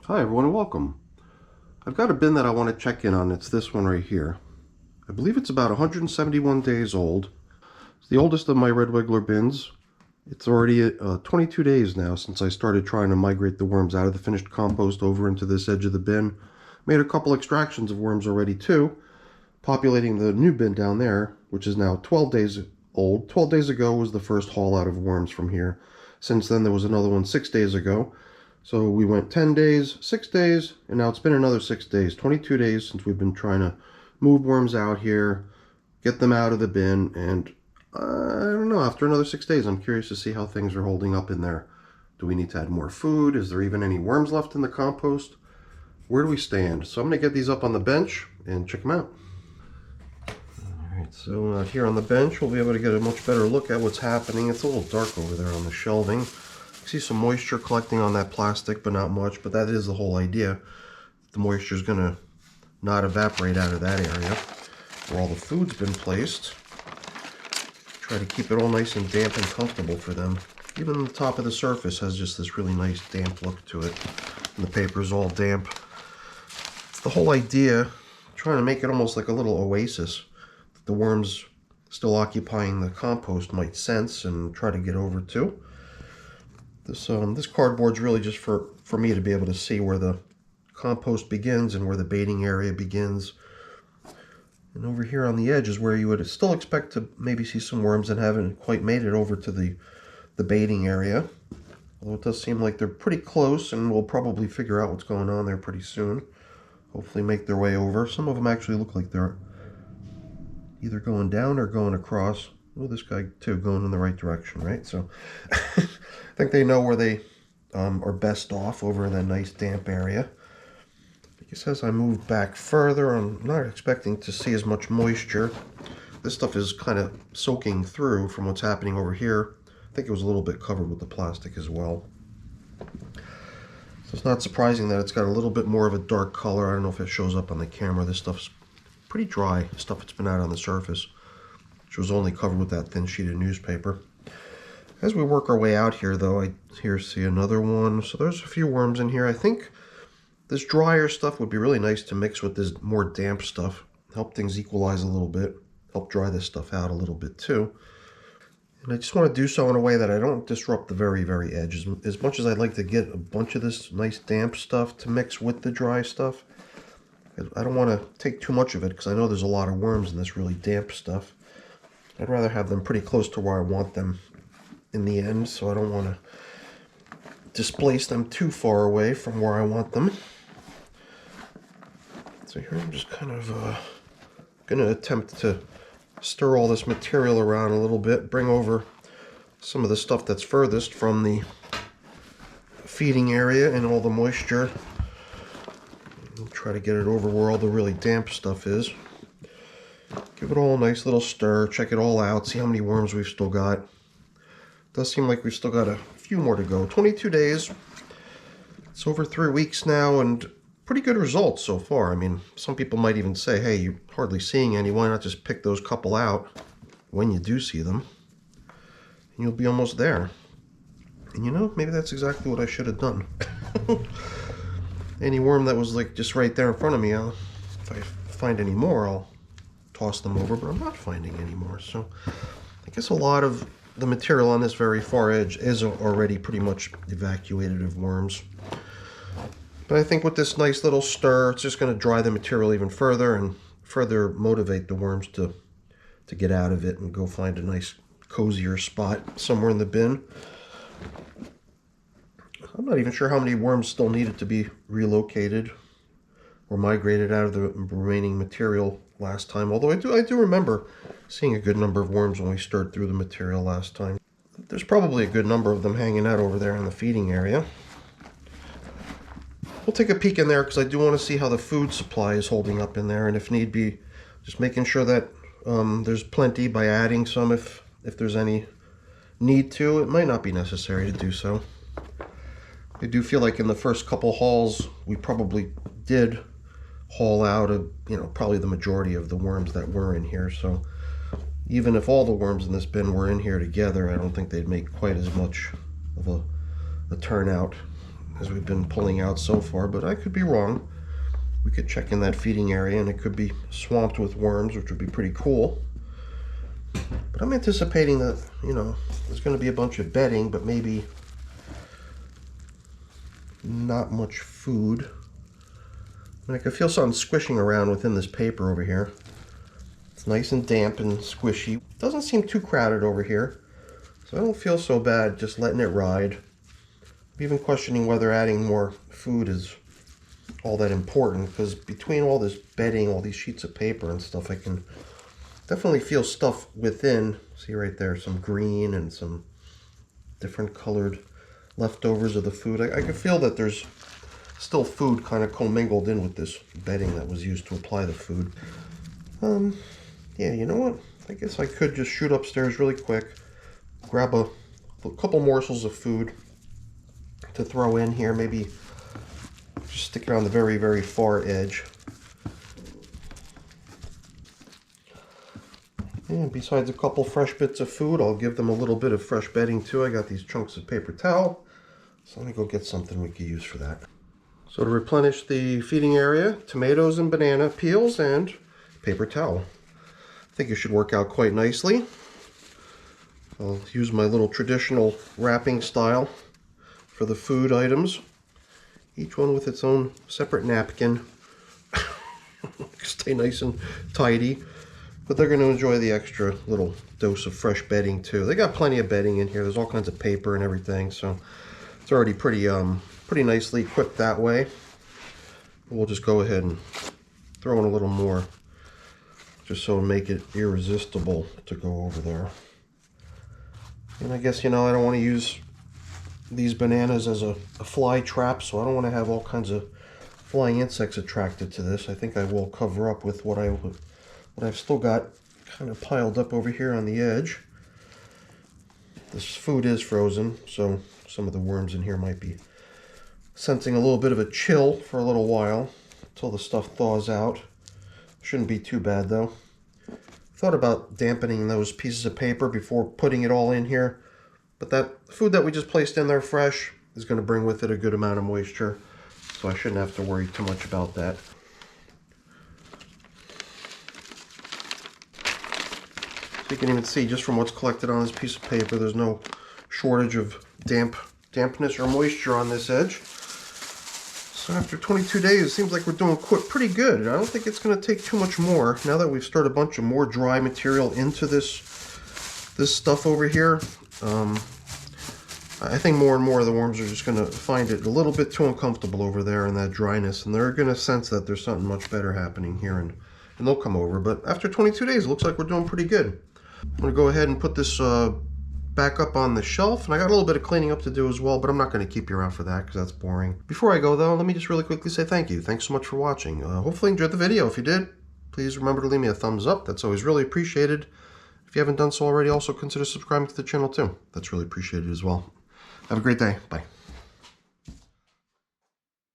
Hi everyone and welcome. I've got a bin that I want to check in on. It's this one right here. I believe it's about 171 days old. It's the oldest of my red wiggler bins. It's already 22 days now since I started trying to migrate the worms out of the finished compost over into this edge of the bin. Made a couple extractions of worms already too, populating the new bin down there, which is now 12 days old. 12 days ago was the first haul out of worms from here. Since then there was another one 6 days ago. So we went 10 days, 6 days, and now it's been another 6 days, 22 days since we've been trying to move worms out here, get them out of the bin, and I don't know, after another 6 days, I'm curious to see how things are holding up in there. Do we need to add more food? Is there even any worms left in the compost? Where do we stand? So I'm going to get these up on the bench and check them out. Alright, so here on the bench, we'll be able to get a much better look at what's happening. It's a little dark over there on the shelving. See some moisture collecting on that plastic, but not much. But that is the whole idea. The moisture is going to not evaporate out of that area where all the food's been placed. Try to keep it all nice and damp and comfortable for them. Even the top of the surface has just this really nice damp look to it. And the paper's all damp. It's the whole idea, trying to make it almost like a little oasis that the worms still occupying the compost might sense and try to get over to. This cardboard's really just for me to be able to see where the compost begins and where the baiting area begins. And over here on the edge is where you would still expect to maybe see some worms that haven't quite made it over to the baiting area. Although it does seem like they're pretty close, and we'll probably figure out what's going on there pretty soon. Hopefully make their way over. Some of them actually look like they're either going down or going across. Well, this guy too, going in the right direction, right? So I think they know where they are best off, over in that nice damp area. I guess as I move back further, I'm not expecting to see as much moisture. This stuff is kind of soaking through from what's happening over here. I think it was a little bit covered with the plastic as well. So it's not surprising that it's got a little bit more of a dark color. I don't know if it shows up on the camera. This stuff's pretty dry, stuff that's been out on the surface, which was only covered with that thin sheet of newspaper. As we work our way out here, though, I here see another one. So there's a few worms in here. I think this drier stuff would be really nice to mix with this more damp stuff. Help things equalize a little bit. Help dry this stuff out a little bit, too. And I just want to do so in a way that I don't disrupt the very, very edge. As much as I'd like to get a bunch of this nice damp stuff to mix with the dry stuff, I don't want to take too much of it because I know there's a lot of worms in this really damp stuff. I'd rather have them pretty close to where I want them in the end, so I don't want to displace them too far away from where I want them. So here I'm just kind of going to attempt to stir all this material around a little bit, bring over some of the stuff that's furthest from the feeding area and all the moisture. We'll try to get it over where all the really damp stuff is. Give it all a nice little stir, check it all out, see how many worms we've still got. Does seem like we've still got a few more to go. 22 days. It's over 3 weeks now, and pretty good results so far. I mean, some people might even say, hey, you're hardly seeing any. Why not just pick those couple out when you do see them? And you'll be almost there. And you know, maybe that's exactly what I should have done. Any worm that was like just right there in front of me, if I find any more, I'll toss them over, but I'm not finding any more. So I guess a lot of the material on this very far edge is already pretty much evacuated of worms. But I think with this nice little stir, it's just going to dry the material even further and further motivate the worms to get out of it and go find a nice cozier spot somewhere in the bin. I'm not even sure how many worms still needed to be relocated or migrated out of the remaining material last time, although I do remember seeing a good number of worms when we stirred through the material last time. There's probably a good number of them hanging out over there in the feeding area. We'll take a peek in there because I do want to see how the food supply is holding up in there, and if need be, just making sure that there's plenty by adding some if there's any need to. It might not be necessary to do so. I do feel like in the first couple hauls we probably did haul out probably the majority of the worms that were in here. So even if all the worms in this bin were in here together, I don't think they'd make quite as much of a turnout as we've been pulling out so far, but I could be wrong. We could check in that feeding area and it could be swamped with worms, which would be pretty cool. But I'm anticipating that, you know, there's going to be a bunch of bedding, but maybe not much food. I could feel something squishing around within this paper over here. It's nice and damp and squishy. Doesn't seem too crowded over here, so I don't feel so bad just letting it ride. I'm even questioning whether adding more food is all that important, because between all this bedding, all these sheets of paper and stuff, I can definitely feel stuff within. See right there, some green and some different colored leftovers of the food. I can feel that there's still food kind of commingled in with this bedding that was used to apply the food. Yeah, you know what? I guess I could just shoot upstairs really quick, grab a couple morsels of food to throw in here, maybe just stick it on the very, very far edge. And besides a couple fresh bits of food, I'll give them a little bit of fresh bedding too. I got these chunks of paper towel, so let me go get something we could use for that. So to replenish the feeding area, tomatoes and banana peels and paper towel. I think it should work out quite nicely. I'll use my little traditional wrapping style for the food items. Each one with its own separate napkin. Stay nice and tidy. But they're going to enjoy the extra little dose of fresh bedding too. They got plenty of bedding in here. There's all kinds of paper and everything, so it's already pretty nicely equipped that way. We'll just go ahead and throw in a little more, just so to make it irresistible to go over there. And I guess, you know, I don't want to use these bananas as a fly trap, so I don't want to have all kinds of flying insects attracted to this. I think I will cover up with what I've still got kind of piled up over here on the edge. This food is frozen, so some of the worms in here might be sensing a little bit of a chill for a little while until the stuff thaws out. Shouldn't be too bad though. Thought about dampening those pieces of paper before putting it all in here, but that food that we just placed in there fresh is going to bring with it a good amount of moisture, so I shouldn't have to worry too much about that. You can even see just from what's collected on this piece of paper, there's no shortage of dampness or moisture on this edge. So after 22 days, it seems like we're doing pretty good. I don't think it's going to take too much more. Now that we've stirred a bunch of more dry material into this stuff over here, I think more and more of the worms are just going to find it a little bit too uncomfortable over there in that dryness, and they're going to sense that there's something much better happening here, and they'll come over. But after 22 days, it looks like we're doing pretty good. I'm going to go ahead and put this back up on the shelf, and I got a little bit of cleaning up to do as well, but I'm not going to keep you around for that because that's boring. Before I go though, let me just really quickly say thank you. Thanks so much for watching. Hopefully you enjoyed the video. If you did, please remember to leave me a thumbs up. That's always really appreciated. If you haven't done so already, also consider subscribing to the channel too. That's really appreciated as well. Have a great day. Bye.